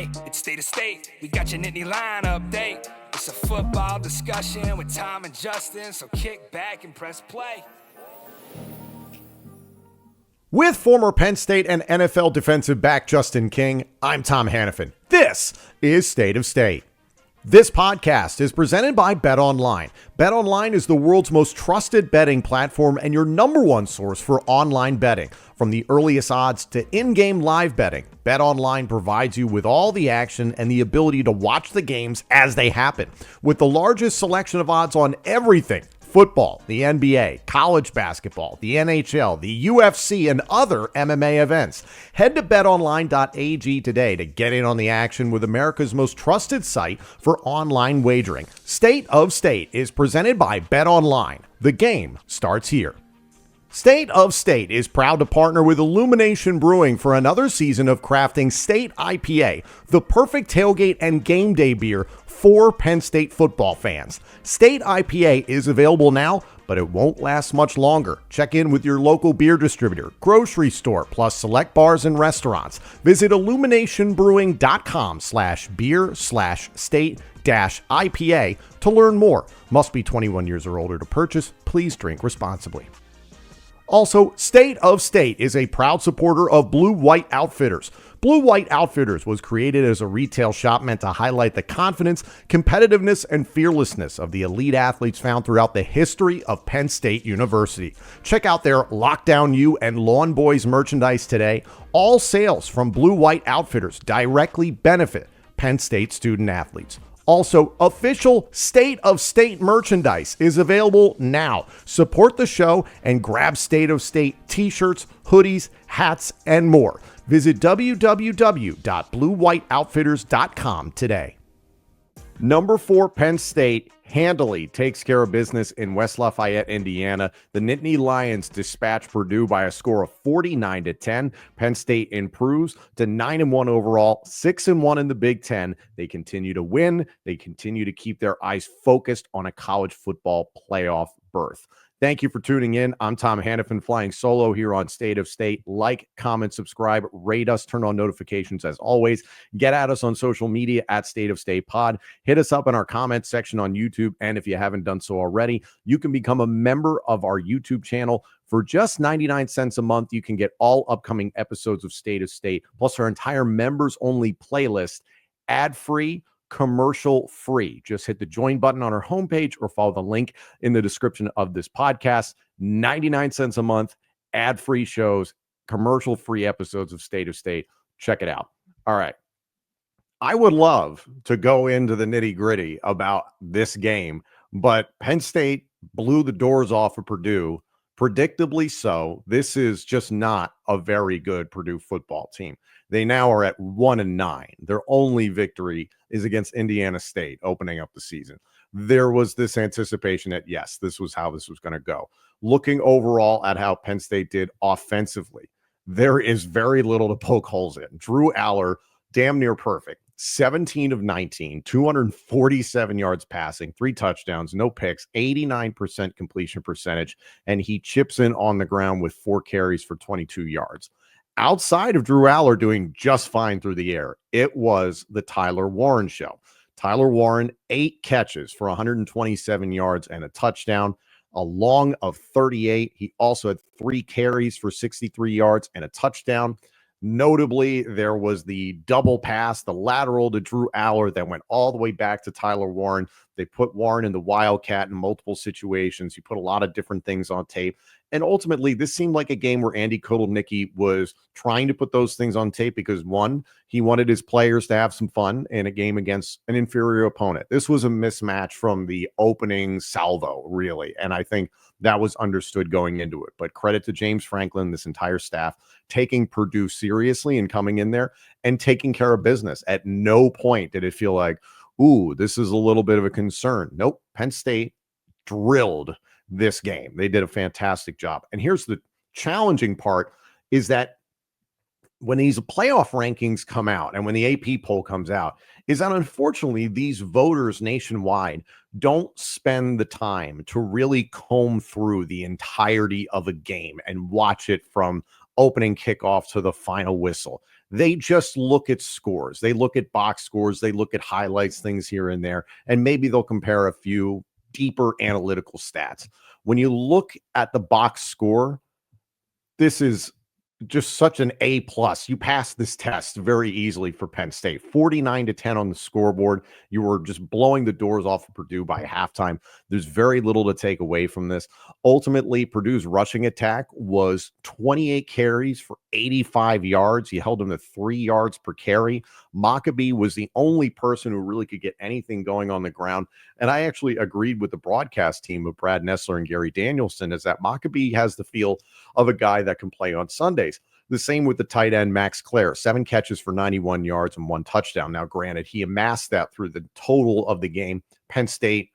Hey, it's State of State. We got your Nittany Lion update. It's a football discussion with Tom and Justin, so kick back and press play. With former Penn State and NFL defensive back Justin King, I'm Tom Hannafin. This is State of State. This podcast is presented by BetOnline. BetOnline is the world's most trusted betting platform and your number one source for online betting. From the earliest odds to in-game live betting, BetOnline provides you with all the action and the ability to watch the games as they happen. With the largest selection of odds on everything, football, the NBA, college basketball, the NHL, the UFC, and other MMA events. Head to betonline.ag today to get in on the action with America's most trusted site for online wagering. State of State is presented by BetOnline. The game starts here. State of State is proud to partner with Illumination Brewing for another season of crafting State IPA, the perfect tailgate and game day beer for Penn State football fans. State IPA is available now, but it won't last much longer. Check in with your local beer distributor, grocery store, plus select bars and restaurants. Visit illuminationbrewing.com/beer/state-IPA to learn more. Must be 21 years or older to purchase. Please drink responsibly. Also, State of State is a proud supporter of Blue White Outfitters. Blue White Outfitters was created as a retail shop meant to highlight the confidence, competitiveness, and fearlessness of the elite athletes found throughout the history of Penn State University. Check out their Lockdown U and Lawn Boys merchandise today. All sales from Blue White Outfitters directly benefit Penn State student athletes. Also, official State of State merchandise is available now. Support the show and grab State of State t-shirts, hoodies, hats, and more. Visit www.bluewhiteoutfitters.com today. Number 4, Penn State handily takes care of business in West Lafayette, Indiana. The Nittany Lions dispatch Purdue by a score of 49-10. Penn State improves to 9-1 overall, 6-1 in the Big Ten. They continue to win. They continue to keep their eyes focused on a college football playoff berth. Thank you for tuning in. I'm Tom Hannafin, flying solo here on State of State. Like, comment, subscribe, rate us, turn on notifications as always. Get at us on social media at State of State Pod. Hit us up in our comments section on YouTube. And if you haven't done so already, you can become a member of our YouTube channel. For just 99 cents a month, you can get all upcoming episodes of State of State, plus our entire members-only playlist, ad-free, commercial free. Just hit the join button on our homepage or follow the link in the description of this podcast. 99 cents a month, ad-free shows, commercial-free episodes of State of State. Check it out. All right. I would love to go into the nitty-gritty about this game, but Penn State blew the doors off of Purdue. Predictably so. This is just not a very good Purdue football team. They now are at 1-9. Their only victory is against Indiana State opening up the season. There was this anticipation that, yes, this was how this was going to go. Looking overall at how Penn State did offensively, there is very little to poke holes in. Drew Aller, damn near perfect. 17 of 19, 247 yards passing, 3 touchdowns, no picks, 89% completion percentage, and he chips in on the ground with 4 carries for 22 yards. Outside of Drew Aller doing just fine through the air, it was the Tyler Warren show. Tyler Warren, 8 catches for 127 yards and a touchdown, a long of 38. He also had 3 carries for 63 yards and a touchdown. Notably, there was the double pass, the lateral to Drew Aller that went all the way back to Tyler Warren. They put Warren in the Wildcat in multiple situations. You put a lot of different things on tape. And ultimately, this seemed like a game where Andy Kotelnicki was trying to put those things on tape because, one, he wanted his players to have some fun in a game against an inferior opponent. This was a mismatch from the opening salvo, really. And I think that was understood going into it. But credit to James Franklin, this entire staff, taking Purdue seriously and coming in there and taking care of business. At no point did it feel like, ooh, this is a little bit of a concern. Nope. Penn State drilled this game. They did a fantastic job. And here's the challenging part is that when these playoff rankings come out and when the AP poll comes out, is that unfortunately these voters nationwide don't spend the time to really comb through the entirety of a game and watch it from opening kickoff to the final whistle. They just look at scores. They look at box scores. They look at highlights, things here and there, and maybe they'll compare a few deeper analytical stats. When you look at the box score, this is just such an A plus. You passed this test very easily for Penn State. 49-10 on the scoreboard. You were just blowing the doors off of Purdue by halftime. There's very little to take away from this. Ultimately, Purdue's rushing attack was 28 carries for 85 yards. He held them to 3 yards per carry. Maccabee was the only person who really could get anything going on the ground. And I actually agreed with the broadcast team of Brad Nessler and Gary Danielson, is that Maccabee has the feel of a guy that can play on Sundays. The same with the tight end, Max Clare, 7 catches for 91 yards and 1 touchdown. Now, granted, he amassed that through the total of the game. Penn State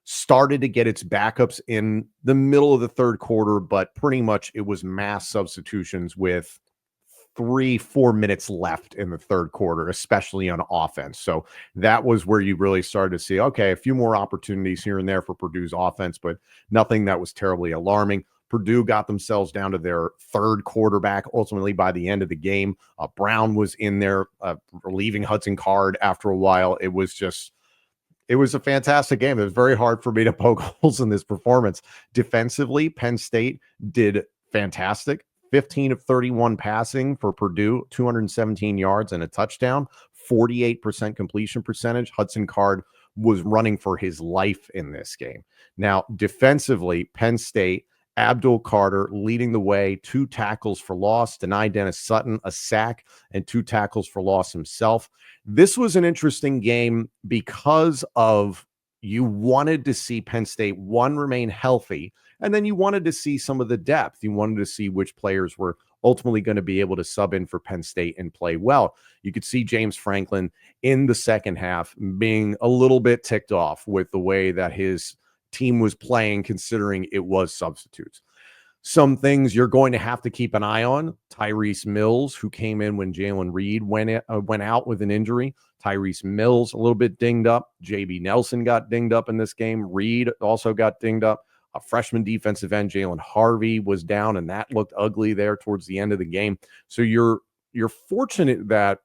started to get its backups in the middle of the third quarter, but pretty much it was mass substitutions with 3-4 minutes left in the third quarter, especially on offense. So that was where you really started to see, okay, a few more opportunities here and there for Purdue's offense, but nothing that was terribly alarming. Purdue got themselves down to their third quarterback ultimately by the end of the game. Brown was in there relieving Hudson Card after a while. It was a fantastic game. It was very hard for me to poke holes in this performance. Defensively, Penn State did fantastic. 15 of 31 passing for Purdue, 217 yards and a touchdown, 48% completion percentage. Hudson Card was running for his life in this game. Now, defensively, Penn State, Abdul Carter leading the way, 2 tackles for loss, denied Dennis Sutton a sack and 2 tackles for loss himself. This was an interesting game because of you wanted to see Penn State, one, remain healthy, and then you wanted to see some of the depth. You wanted to see which players were ultimately going to be able to sub in for Penn State and play well. You could see James Franklin in the second half being a little bit ticked off with the way that his team was playing, considering it was substitutes. Some things you're going to have to keep an eye on. Tyrese Mills, who came in when Jalen Reed went out with an injury. Tyrese Mills a little bit dinged up. JB Nelson got dinged up in this game. Reed also got dinged up. A freshman defensive end, Jalen Harvey, was down, and that looked ugly there towards the end of the game. So you're fortunate that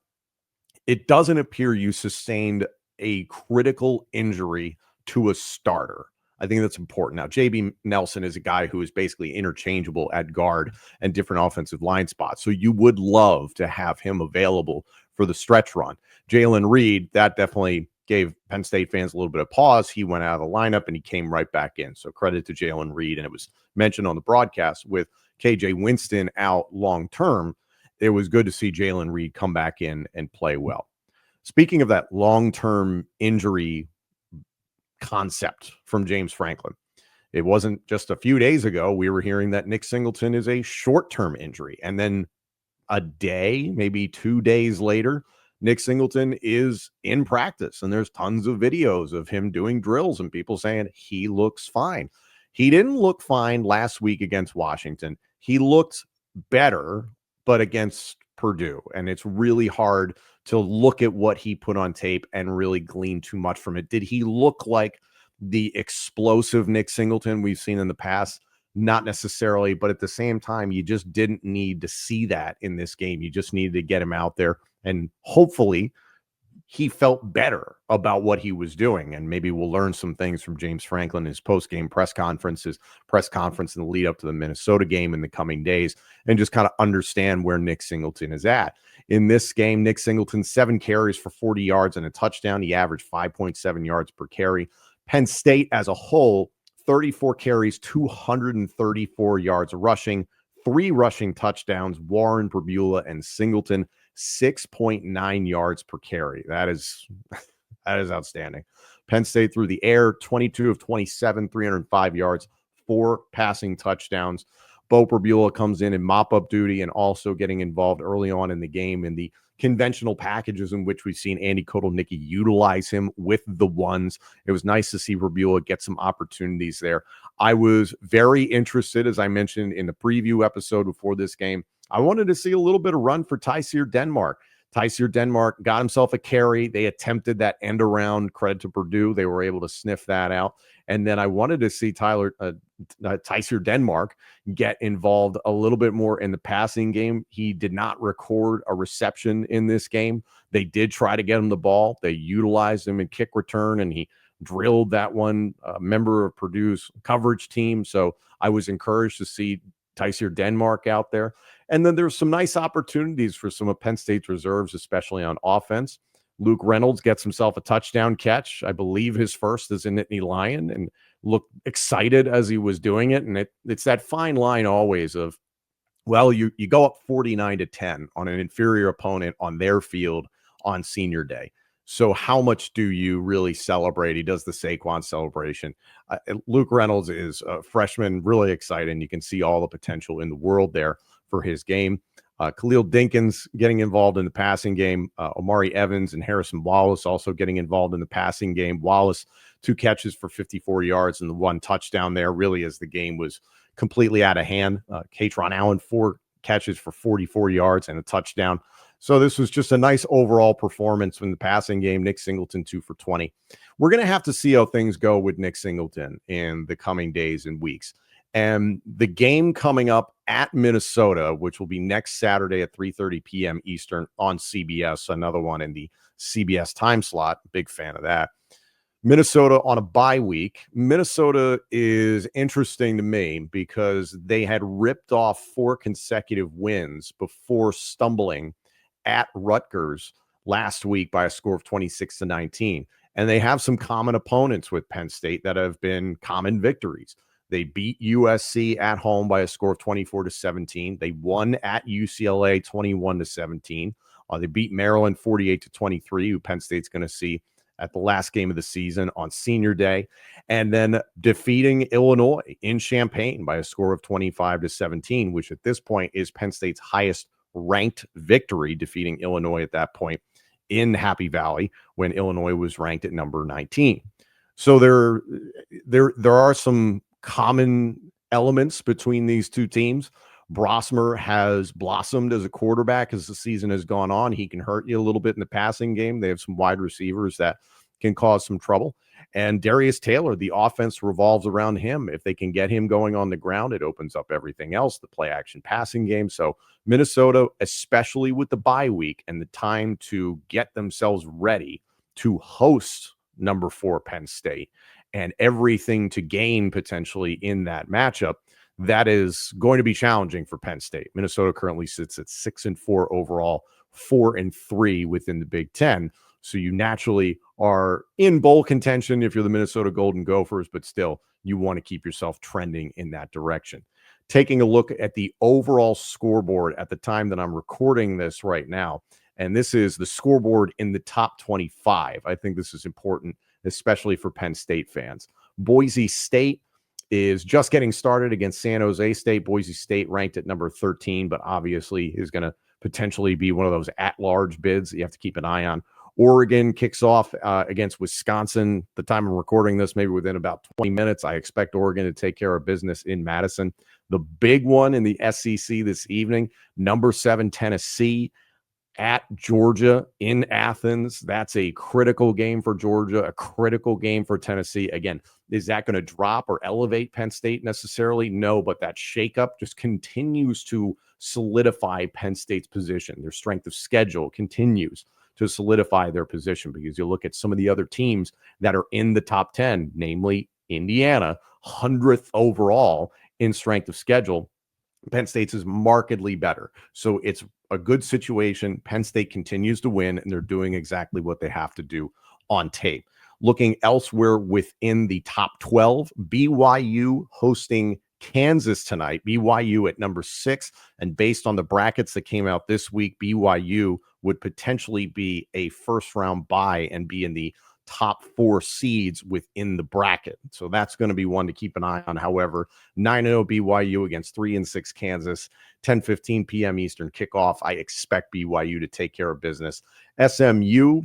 it doesn't appear you sustained a critical injury to a starter. I think that's important. Now, JB Nelson is a guy who is basically interchangeable at guard and different offensive line spots. So you would love to have him available for the stretch run. Jalen Reed, that definitely gave Penn State fans a little bit of pause. He went out of the lineup and he came right back in. So credit to Jalen Reed. And it was mentioned on the broadcast with KJ Winston out long-term. It was good to see Jalen Reed come back in and play well. Speaking of that long-term injury concept from James Franklin, it wasn't just a few days ago we were hearing that Nick Singleton is a short-term injury. And then a day, maybe 2 days later, Nick Singleton is in practice, and there's tons of videos of him doing drills and people saying he looks fine. He didn't look fine last week against Washington. He looked better, but against Purdue, and it's really hard to look at what he put on tape and really glean too much from it. Did he look like the explosive Nick Singleton we've seen in the past? Not necessarily, but at the same time, you just didn't need to see that in this game. You just needed to get him out there, and hopefully he felt better about what he was doing. And maybe we'll learn some things from James Franklin, his post-game press conference in the lead up to the Minnesota game in the coming days, and just kind of understand where Nick Singleton is at. In this game, Nick Singleton, 7 carries for 40 yards and a touchdown. He averaged 5.7 yards per carry. Penn State as a whole, 34 carries, 234 yards rushing, 3 rushing touchdowns. Warren, Berbula, and Singleton, 6.9 yards per carry. That is outstanding. Penn State through the air, 22 of 27, 305 yards, 4 passing touchdowns. Bo Berbula comes in mop-up duty and also getting involved early on in the game in the conventional packages in which we've seen Andy Kotelnicki utilize him with the ones. It was nice to see Berbula get some opportunities there. I was very interested, as I mentioned in the preview episode before this game, I wanted to see a little bit of run for Tyseer Denmark. Tysier Denmark got himself a carry. They attempted that end around. Credit to Purdue. They were able to sniff that out. And then I wanted to see Tysier Denmark get involved a little bit more in the passing game. He did not record a reception in this game. They did try to get him the ball. They utilized him in kick return, and he drilled that one member of Purdue's coverage team. So I was encouraged to see Tysier Denmark out there. And then there's some nice opportunities for some of Penn State's reserves, especially on offense. Luke Reynolds gets himself a touchdown catch. I believe his first as a Nittany Lion, and looked excited as he was doing it. And it's that fine line always of, well, you go up 49-10 on an inferior opponent on their field on senior day. So how much do you really celebrate? He does the Saquon celebration. Luke Reynolds is a freshman, really exciting. You can see all the potential in the world there for his game. Khalil Dinkins getting involved in the passing game. Omari Evans and Harrison Wallace also getting involved in the passing game. Wallace, 2 catches for 54 yards and the 1 touchdown there, really as the game was completely out of hand. Katron Allen, 4 catches for 44 yards and a touchdown. So this was just a nice overall performance from the passing game. Nick Singleton, 2 for 20. We're going to have to see how things go with Nick Singleton in the coming days and weeks. And the game coming up at Minnesota, which will be next Saturday at 3:30 p.m. Eastern on CBS, another one in the CBS time slot. Big fan of that. Minnesota on a bye week. Minnesota is interesting to me because they had ripped off 4 consecutive wins before stumbling at Rutgers last week by a score of 26-19. And they have some common opponents with Penn State that have been common victories. They beat USC at home by a score of 24-17. They won at UCLA 21-17. They beat Maryland 48-23, who Penn State's going to see at the last game of the season on senior day, and then defeating Illinois in Champaign by a score of 25-17, which at this point is Penn State's highest ranked victory, defeating Illinois at that point in Happy Valley when Illinois was ranked at number 19. So there are some common elements between these two teams. Brosmer has blossomed as a quarterback as the season has gone on. He can hurt you a little bit in the passing game. They have some wide receivers that can cause some trouble. And Darius Taylor, the offense revolves around him. If they can get him going on the ground, it opens up everything else, the play action passing game. So Minnesota, especially with the bye week and the time to get themselves ready to host number 4 Penn State and everything to gain potentially in that matchup, that is going to be challenging for Penn State. Minnesota currently sits at 6-4 overall, 4-3 within the Big Ten. So you naturally are in bowl contention if you're the Minnesota Golden Gophers, but still you want to keep yourself trending in that direction. Taking a look at the overall scoreboard at the time that I'm recording this right now, and this is the scoreboard in the top 25. I think this is important, especially for Penn State fans. Boise State is just getting started against San Jose State. Boise State ranked at number 13, but obviously is going to potentially be one of those at-large bids that you have to keep an eye on. Oregon kicks off against Wisconsin. The time I'm recording this, maybe within about 20 minutes. I expect Oregon to take care of business in Madison. The big one in the SEC this evening, number 7 Tennessee at Georgia in Athens. That's a critical game for Georgia, a critical game for Tennessee. Again, is that going to drop or elevate Penn State necessarily? No, but that shakeup just continues to solidify Penn State's position. Their strength of schedule continues to solidify their position, because you look at some of the other teams that are in the top 10, namely Indiana, 100th overall in strength of schedule. Penn State's is markedly better. So it's a good situation. Penn State continues to win, and they're doing exactly what they have to do on tape. Looking elsewhere within the top 12, BYU hosting Kansas tonight. BYU at number 6, and based on the brackets that came out this week, BYU would potentially be a first-round bye and be in the top 4 seeds within the bracket. So that's going to be one to keep an eye on. However, 9-0 BYU against 3-6 Kansas, 10:15 p.m. Eastern kickoff. I expect BYU to take care of business. SMU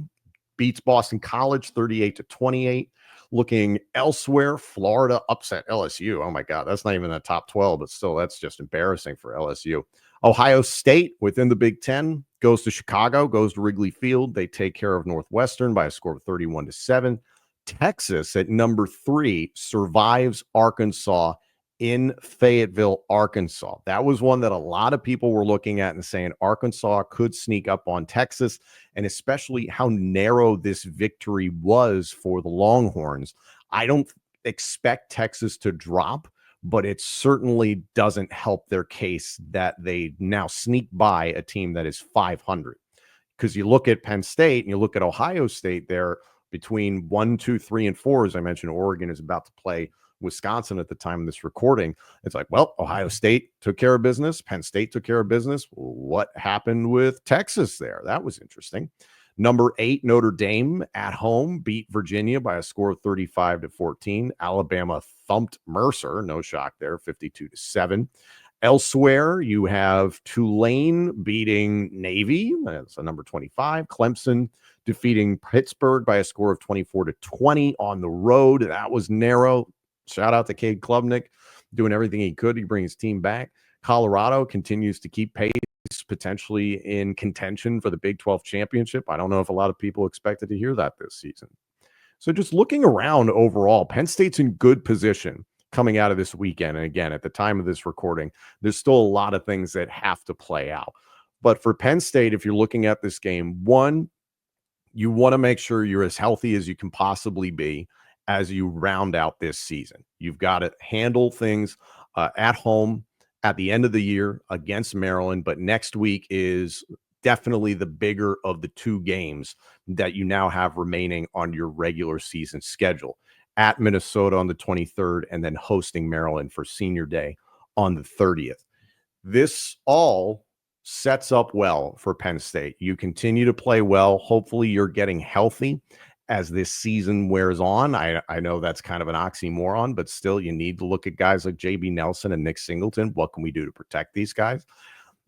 beats Boston College 38-28. Looking elsewhere, Florida upset LSU. Oh my God, that's not even the top 12, but still, that's just embarrassing for LSU. Ohio State within the Big Ten goes to Chicago, goes to Wrigley Field. They take care of Northwestern by a score of 31-7. Texas at number 3 survives Arkansas in Fayetteville, Arkansas. That was one that a lot of people were looking at and saying Arkansas could sneak up on Texas, and especially how narrow this victory was for the Longhorns. I don't expect Texas to drop, but it certainly doesn't help their case that they now sneak by a team that is 500. Because you look at Penn State and you look at Ohio State there between 1, 2, 3, and 4. As I mentioned, Oregon is about to play Wisconsin at the time of this recording. It's like, well, Ohio State took care of business. Penn State took care of business. What happened with Texas there? That was interesting. Number 8, Notre Dame at home beat Virginia by a score of 35-14. Alabama thumped Mercer. No shock there, 52-7. Elsewhere, you have Tulane beating Navy. That's a number 25. Clemson defeating Pittsburgh by a score of 24-20 on the road. That was narrow. Shout out to Cade Klubnik doing everything he could to bring his team back. Colorado continues to keep pace, potentially in contention for the Big 12 championship. I don't know if a lot of people expected to hear that this season. So just looking around overall, Penn State's in good position coming out of this weekend. And again, at the time of this recording, there's still a lot of things that have to play out. But for Penn State, if you're looking at this game, one, you want to make sure you're as healthy as you can possibly be as you round out this season. You've got to handle things at home at the end of the year against Maryland, but next week is definitely the bigger of the 2 games that you now have remaining on your regular season schedule. At Minnesota on the 23rd, and then hosting Maryland for Senior Day on the 30th. This all sets up well for Penn State. You continue to play well. Hopefully you're getting healthy as this season wears on. I know that's kind of an oxymoron, but still you need to look at guys like JB Nelson and Nick Singleton. What can we do to protect these guys?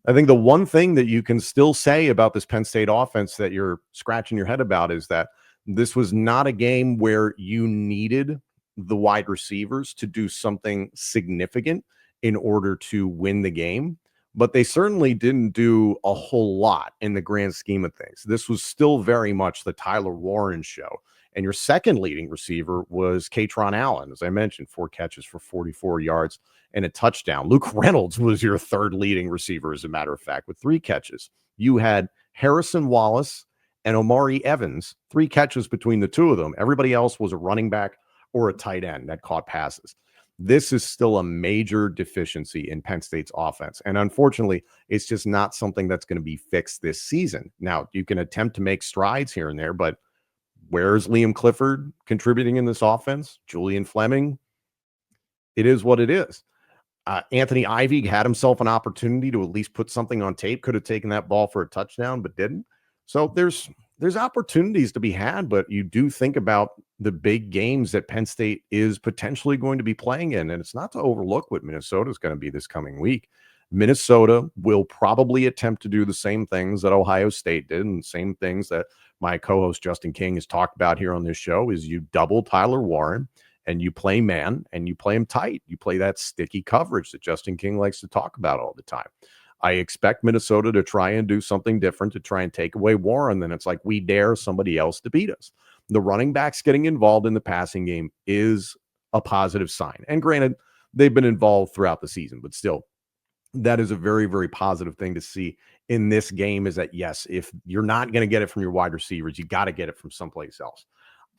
I think the one thing that you can still say about this Penn State offense that you're scratching your head about is that this was not a game where you needed the wide receivers to do something significant in order to win the game, but they certainly didn't do a whole lot in the grand scheme of things. This was still very much the Tyler Warren show. And your second leading receiver was Katron Allen. As I mentioned, 4 catches for 44 yards and a touchdown. Luke Reynolds was your third leading receiver, as a matter of fact, with 3 catches. You had Harrison Wallace and Omari Evans, 3 catches between the 2 of them. Everybody else was a running back or a tight end that caught passes. This is still a major deficiency in Penn State's offense. And unfortunately, it's just not something that's going to be fixed this season. Now, you can attempt to make strides here and there, but where's Liam Clifford contributing in this offense? Julian Fleming? It is what it is. Anthony Ivey had himself an opportunity to at least put something on tape, could have taken that ball for a touchdown, but didn't. So there's opportunities to be had, but you do think about the big games that Penn State is potentially going to be playing in, and it's not to overlook what Minnesota is going to be this coming week. Minnesota will probably attempt to do the same things that Ohio State did, and the same things that my co-host Justin King has talked about here on this show is you double Tyler Warren and you play man and you play him tight. You play that sticky coverage that Justin King likes to talk about all the time. I expect Minnesota to try and do something different to try and take away Warren. Then it's like we dare somebody else to beat us. The running backs getting involved in the passing game is a positive sign. And granted, they've been involved throughout the season, but still, that is a very, very positive thing to see in this game is that, yes, if you're not going to get it from your wide receivers, you got to get it from someplace else.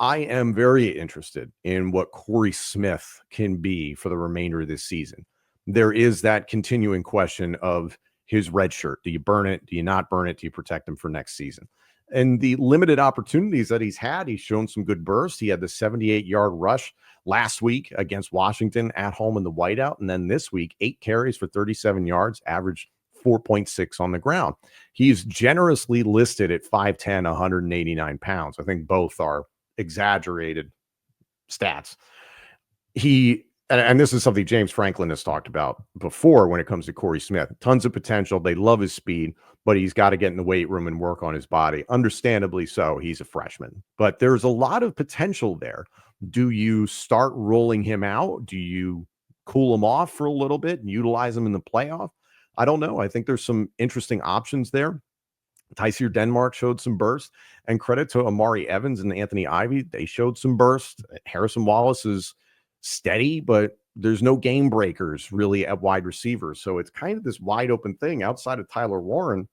I am very interested in what Corey Smith can be for the remainder of this season. There is that continuing question of his red shirt. Do you burn it? Do you not burn it? Do you protect him for next season? And the limited opportunities that he's had, he's shown some good bursts. He had the 78-yard rush last week against Washington at home in the whiteout. And then this week, 8 carries for 37 yards, averaged 4.6 on the ground. He's generously listed at 5'10", 189 pounds. I think both are exaggerated stats. And this is something James Franklin has talked about before when it comes to Corey Smith. Tons of potential. They love his speed, but he's got to get in the weight room and work on his body. Understandably so. He's a freshman, but there's a lot of potential there. Do you start rolling him out? Do you cool him off for a little bit and utilize him in the playoff? I don't know. I think there's some interesting options there. Tyseer Denmark showed some burst, and credit to Amari Evans and Anthony Ivy. They showed some burst. Harrison Wallace is steady, but there's no game breakers really at wide receiver. So it's kind of this wide open thing outside of Tyler Warren.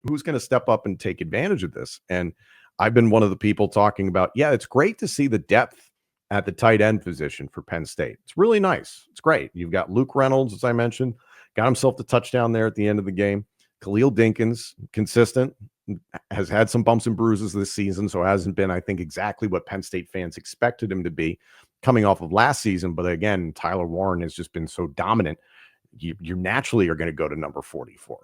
Who's going to step up and take advantage of this? And I've been one of the people talking about, yeah, it's great to see the depth at the tight end position for Penn State. It's really nice. It's great. You've got Luke Reynolds, as I mentioned, got himself the touchdown there at the end of the game. Khalil Dinkins, consistent, has had some bumps and bruises this season, so hasn't been, I think, exactly what Penn State fans expected him to be coming off of last season. But again, Tyler Warren has just been so dominant. You naturally are going to go to number 44.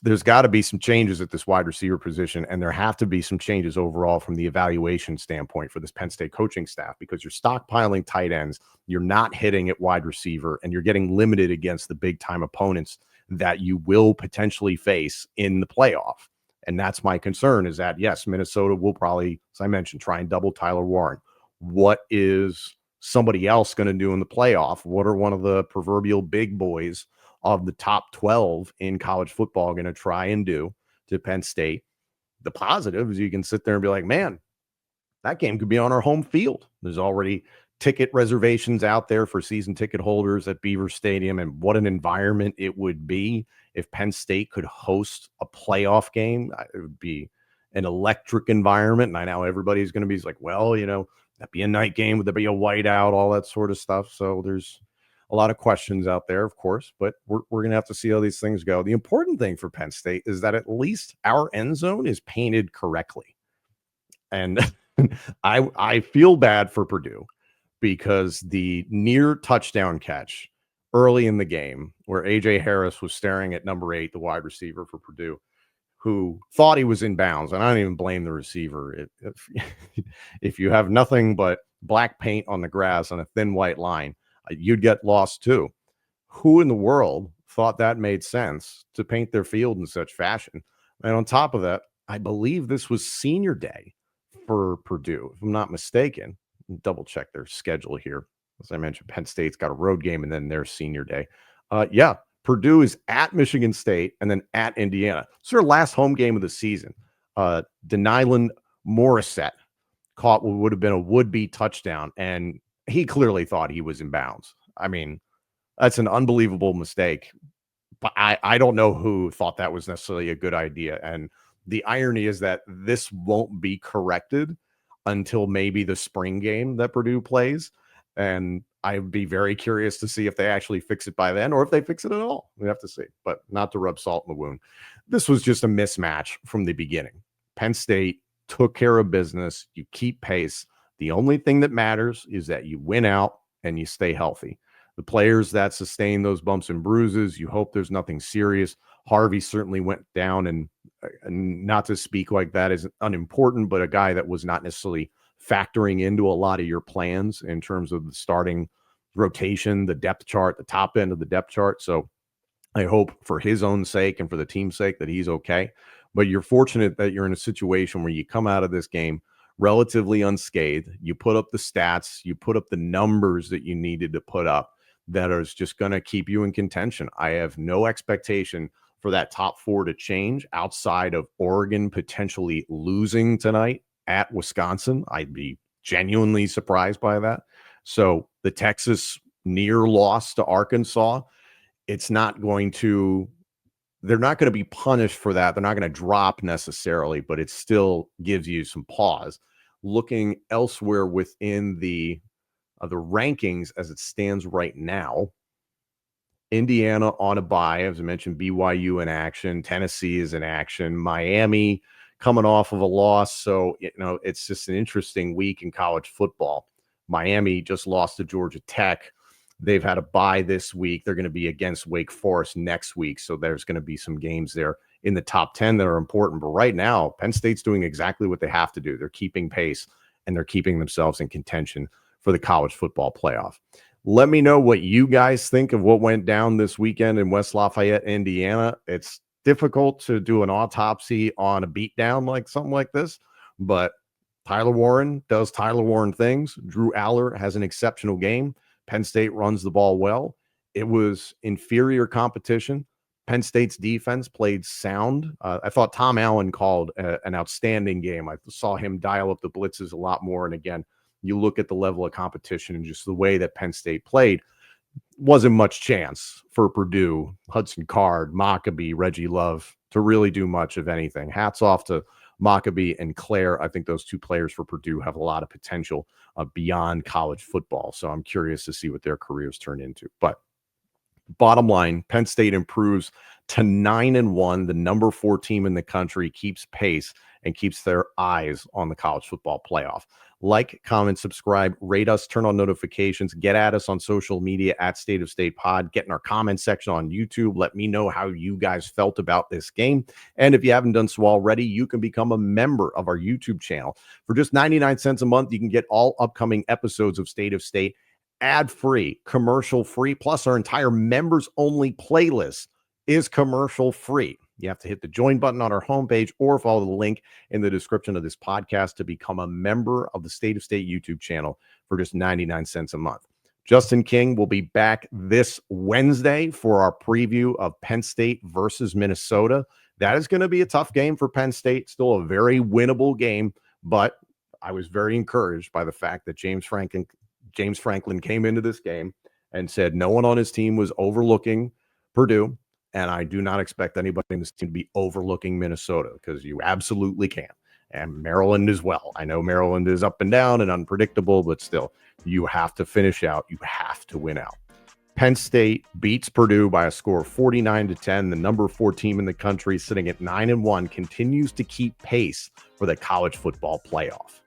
There's got to be some changes at this wide receiver position, and there have to be some changes overall from the evaluation standpoint for this Penn State coaching staff, because you're stockpiling tight ends, you're not hitting at wide receiver, and you're getting limited against the big time opponents that you will potentially face in the playoff. And that's my concern, is that, yes, Minnesota will probably, as I mentioned, try and double Tyler Warren. What is somebody else going to do in the playoff? What are one of the proverbial big boys of the top 12 in college football going to try and do to Penn State? The positive is you can sit there and be like, man, that game could be on our home field. There's already ticket reservations out there for season ticket holders at Beaver Stadium, and what an environment it would be if Penn State could host a playoff game. It would be an electric environment. And I know everybody's going to be like, well, that'd be a night game. Would there be a whiteout, all that sort of stuff? So there's a lot of questions out there, of course, but we're going to have to see how these things go. The important thing for Penn State is that at least our end zone is painted correctly. And I feel bad for Purdue, because the near touchdown catch early in the game where A.J. Harris was staring at number 8, the wide receiver for Purdue, who thought he was in bounds, and I don't even blame the receiver. If you have nothing but black paint on the grass on a thin white line, you'd get lost too. Who in the world thought that made sense to paint their field in such fashion? And on top of that, I believe this was senior day for Purdue, if I'm not mistaken. Double check their schedule here. As I mentioned, Penn State's got a road game and then their senior day. Purdue is at Michigan State and then at Indiana. It's their last home game of the season. Denylon Morissette caught what would have been a would-be touchdown, and he clearly thought he was in bounds. I mean, that's an unbelievable mistake. But I don't know who thought that was necessarily a good idea. And the irony is that this won't be corrected until maybe the spring game that Purdue plays. And I'd be very curious to see if they actually fix it by then, or if they fix it at all. We have to see, but not to rub salt in the wound. This was just a mismatch from the beginning. Penn State took care of business. You keep pace. The only thing that matters is that you win out and you stay healthy. The players that sustain those bumps and bruises, you hope there's nothing serious. Harvey certainly went down, and not to speak like that is unimportant, but a guy that was not necessarily factoring into a lot of your plans in terms of the starting rotation, the depth chart, the top end of the depth chart. So I hope for his own sake and for the team's sake that he's okay. But you're fortunate that you're in a situation where you come out of this game relatively unscathed. You put up the stats, you put up the numbers that you needed to put up that is just going to keep you in contention. I have no expectation for that top 4 to change outside of Oregon potentially losing tonight at Wisconsin. I'd be genuinely surprised by that. So the Texas near loss to Arkansas, they're not going to be punished for that. They're not going to drop necessarily, but it still gives you some pause. Looking elsewhere within the rankings as it stands right now, Indiana on a bye, as I mentioned, BYU in action, Tennessee is in action, Miami coming off of a loss. So, it's just an interesting week in college football. Miami just lost to Georgia Tech. They've had a bye this week. They're going to be against Wake Forest next week. So there's going to be some games there in the top 10 that are important. But right now, Penn State's doing exactly what they have to do. They're keeping pace, and they're keeping themselves in contention for the college football playoff. Let me know what you guys think of what went down this weekend in West Lafayette, Indiana. It's difficult to do an autopsy on a beatdown like something like this, but Tyler Warren does Tyler Warren things. Drew Aller has an exceptional game. Penn State runs the ball well, it was inferior competition. Penn State's defense played sound. I thought Tom Allen called an outstanding game. I saw him dial up the blitzes a lot more. And again, you look at the level of competition and just the way that Penn State played, wasn't much chance for Purdue, Hudson Card, Maccabee, Reggie Love to really do much of anything. Hats off to Maccabee and Claire. I think those two players for Purdue have a lot of potential beyond college football. So I'm curious to see what their careers turn into. But bottom line, Penn State improves to 9-1. The number 4 team in the country keeps pace and keeps their eyes on the college football playoff. Like, comment, subscribe, rate us, turn on notifications, get at us on social media at State of State Pod, get in our comment section on YouTube. Let me know how you guys felt about this game. And if you haven't done so already, you can become a member of our YouTube channel. For just 99 cents a month, you can get all upcoming episodes of State of State ad-free, commercial-free, plus our entire members-only playlist is commercial-free. You have to hit the join button on our homepage or follow the link in the description of this podcast to become a member of the State of State YouTube channel for just 99 cents a month. Justin King will be back this Wednesday for our preview of Penn State versus Minnesota. That is going to be a tough game for Penn State, still a very winnable game, but I was very encouraged by the fact that James Franklin came into this game and said no one on his team was overlooking Purdue. And I do not expect anybody in this team to be overlooking Minnesota, because you absolutely can. And Maryland as well. I know Maryland is up and down and unpredictable, but still, you have to finish out. You have to win out. Penn State beats Purdue by a score of 49-10. The number 4 team in the country, sitting at 9-1, continues to keep pace for the college football playoff.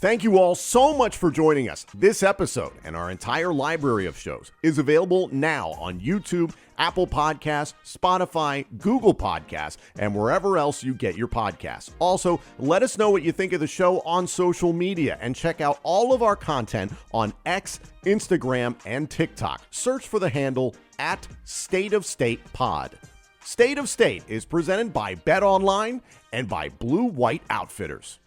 Thank you all so much for joining us. This episode and our entire library of shows is available now on YouTube, Apple Podcasts, Spotify, Google Podcasts, and wherever else you get your podcasts. Also, let us know what you think of the show on social media, and check out all of our content on X, Instagram, and TikTok. Search for the handle at State of State Pod. State of State is presented by Bet Online and by Blue White Outfitters.